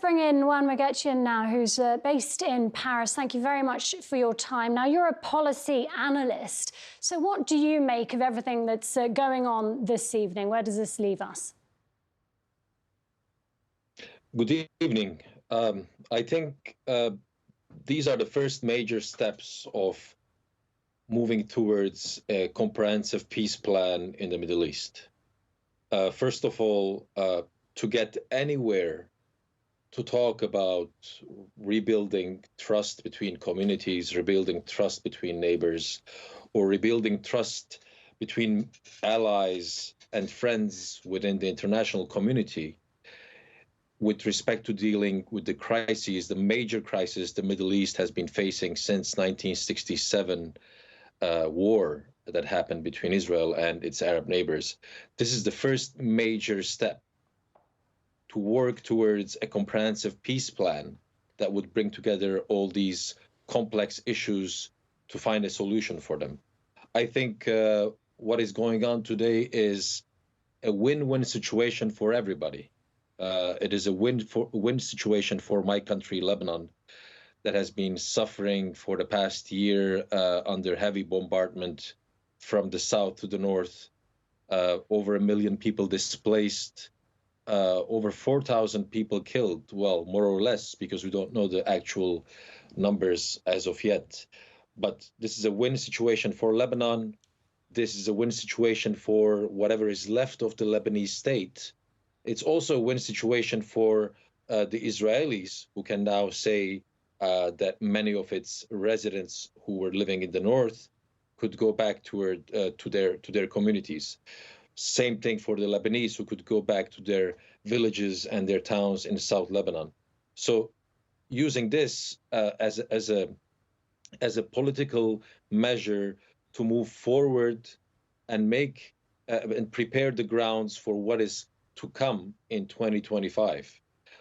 Bring in Juan Magechian now, who's based in Paris. Thank you very much for your time. Now, you're a policy analyst. So what do you make of everything that's going on this evening? Where does this leave us? Good evening. I think these are the first major steps of moving towards a comprehensive peace plan in the Middle East. First of all, to get anywhere to talk about rebuilding trust between communities, rebuilding trust between neighbors, or rebuilding trust between allies and friends within the international community with respect to dealing with the crises, the major crisis the Middle East has been facing since 1967 war that happened between Israel and its Arab neighbors. This is the first major step to work towards a comprehensive peace plan that would bring together all these complex issues to find a solution for them. I think what is going on today is a win-win situation for everybody. It is a win situation for my country, Lebanon, that has been suffering for the past year under heavy bombardment from the south to the north, over 1 million people displaced, over 4,000 people killed, well, more or less, because we don't know the actual numbers as of yet. But this is a win situation for Lebanon. This is a win situation for whatever is left of the Lebanese state. It's also a win situation for the Israelis, who can now say that many of its residents who were living in the north could go back to their communities. Same thing for the Lebanese, who could go back to their villages and their towns in South Lebanon. So using this as a political measure to move forward and make and prepare the grounds for what is to come in 2025.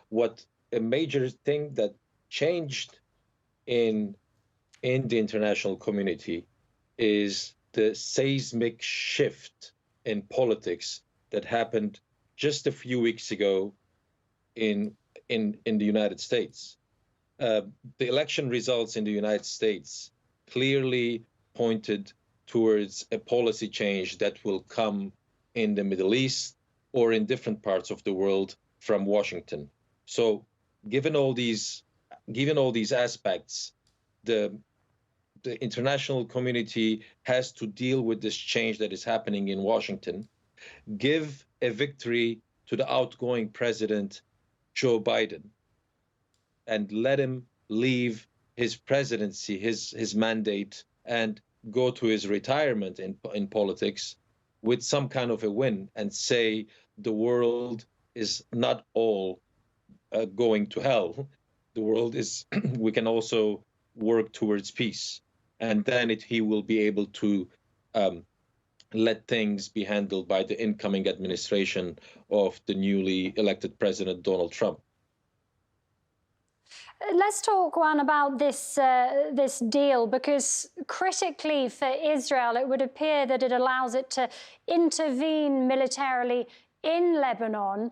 What a major thing that changed in the international community is the seismic shift in politics that happened just a few weeks ago in the United States. The election results in the United States clearly pointed towards a policy change that will come in the Middle East or in different parts of the world from Washington. So given all these aspects, the international community has to deal with this change that is happening in Washington, give a victory to the outgoing president, Joe Biden, and let him leave his presidency, his mandate, and go to his retirement in politics with some kind of a win, and say the world is not all going to hell. The world is, we can also work towards peace. And then he will be able to let things be handled by the incoming administration of the newly elected President Donald Trump. Let's talk, Juan, about this deal, because critically for Israel, it would appear that it allows it to intervene militarily in Lebanon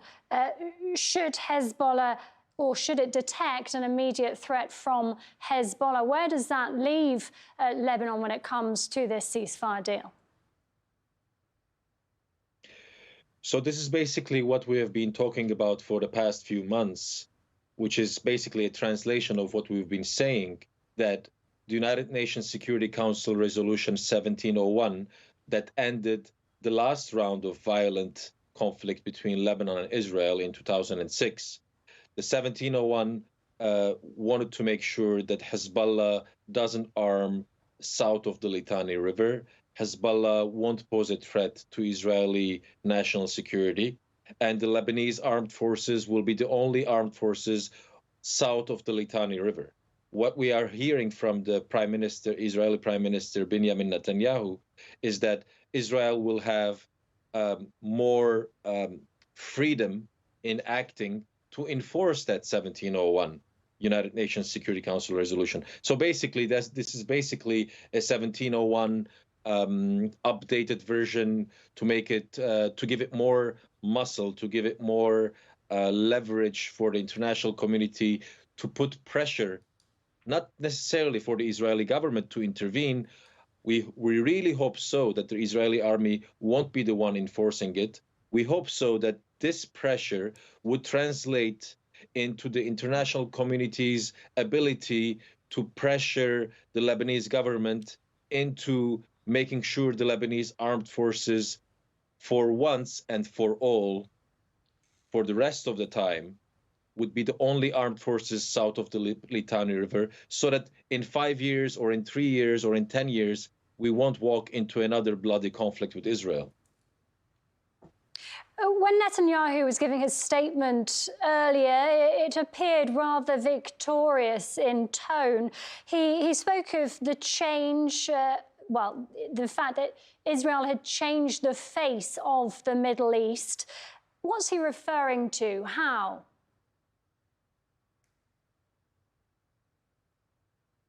should Hezbollah, or should it detect an immediate threat from Hezbollah. Where does that leave Lebanon when it comes to this ceasefire deal? So this is basically what we have been talking about for the past few months, which is basically a translation of what we've been saying, that the United Nations Security Council Resolution 1701 that ended the last round of violent conflict between Lebanon and Israel in 2006. The 1701 wanted to make sure that Hezbollah doesn't arm south of the Litani River. Hezbollah won't pose a threat to Israeli national security. And the Lebanese armed forces will be the only armed forces south of the Litani River. What we are hearing from the Israeli Prime Minister Benjamin Netanyahu, is that Israel will have more freedom in acting to enforce that 1701 United Nations Security Council resolution. So basically, this is basically a 1701 updated version to make it, to give it more muscle, to give it more leverage for the international community to put pressure, not necessarily for the Israeli government to intervene. We really hope so that the Israeli army won't be the one enforcing it. We hope so that this pressure would translate into the international community's ability to pressure the Lebanese government into making sure the Lebanese armed forces, for once and for all, for the rest of the time, would be the only armed forces south of the Litani River, so that in 5 years or in 3 years or in 10 years, we won't walk into another bloody conflict with Israel. When Netanyahu was giving his statement earlier, it appeared rather victorious in tone. He spoke of the change, well, the fact that Israel had changed the face of the Middle East. What's he referring to? How?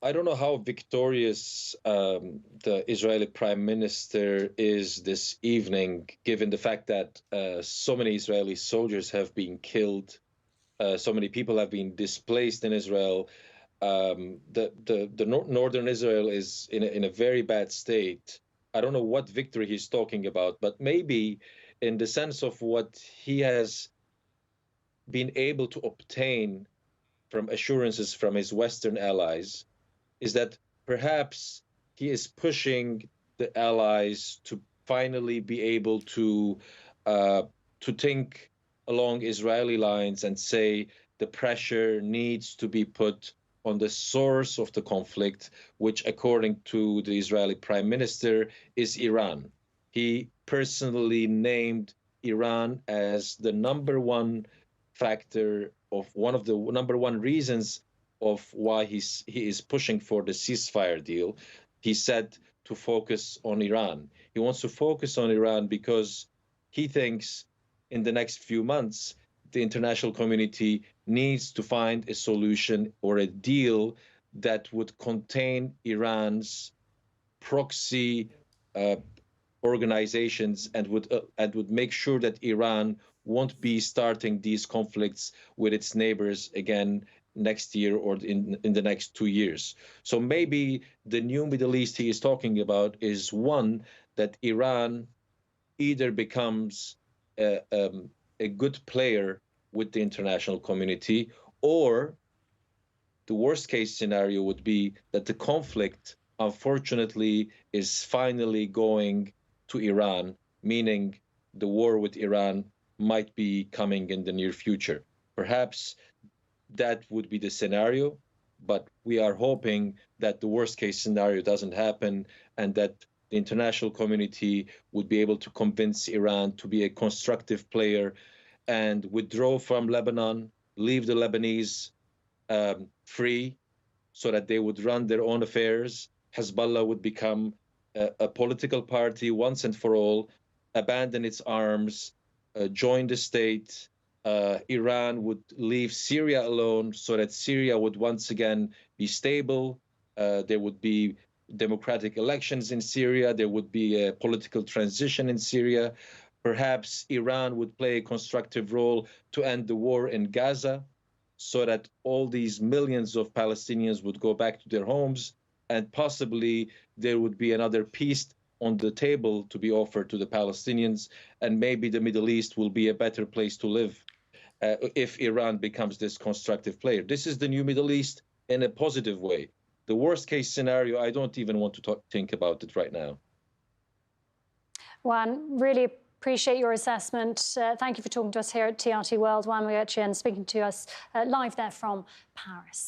I don't know how victorious the Israeli prime minister is this evening, given the fact that so many Israeli soldiers have been killed, so many people have been displaced in Israel. Northern Israel is in a very bad state. I don't know what victory he's talking about, but maybe in the sense of what he has been able to obtain from assurances from his Western allies, is that perhaps he is pushing the allies to finally be able to think along Israeli lines and say the pressure needs to be put on the source of the conflict, which, according to the Israeli prime minister, is Iran. He personally named Iran as the #1 factor of one of the #1 reasons of why he is pushing for the ceasefire deal. He said to focus on Iran. He wants to focus on Iran because he thinks in the next few months, the international community needs to find a solution or a deal that would contain Iran's proxy organizations and would make sure that Iran won't be starting these conflicts with its neighbors again next year or in the next 2 years. So maybe the new Middle East he is talking about is one that Iran either becomes a good player with the international community, or the worst case scenario would be that the conflict, unfortunately, is finally going to Iran, meaning the war with Iran might be coming in the near future. Perhaps that would be the scenario, but we are hoping that the worst case scenario doesn't happen and that the international community would be able to convince Iran to be a constructive player and withdraw from Lebanon, leave the Lebanese free so that they would run their own affairs. Hezbollah would become a political party once and for all, abandon its arms, join the state. Iran would leave Syria alone so that Syria would once again be stable. There would be democratic elections in Syria. There would be a political transition in Syria. Perhaps Iran would play a constructive role to end the war in Gaza so that all these millions of Palestinians would go back to their homes, and possibly there would be another peace on the table to be offered to the Palestinians, and maybe the Middle East will be a better place to live if Iran becomes this constructive player. This is the new Middle East in a positive way. The worst case scenario, I don't even want to think about it right now. Juan, really appreciate your assessment. Thank you for talking to us here at TRT World. Juan Muyurtxia, speaking to us live there from Paris.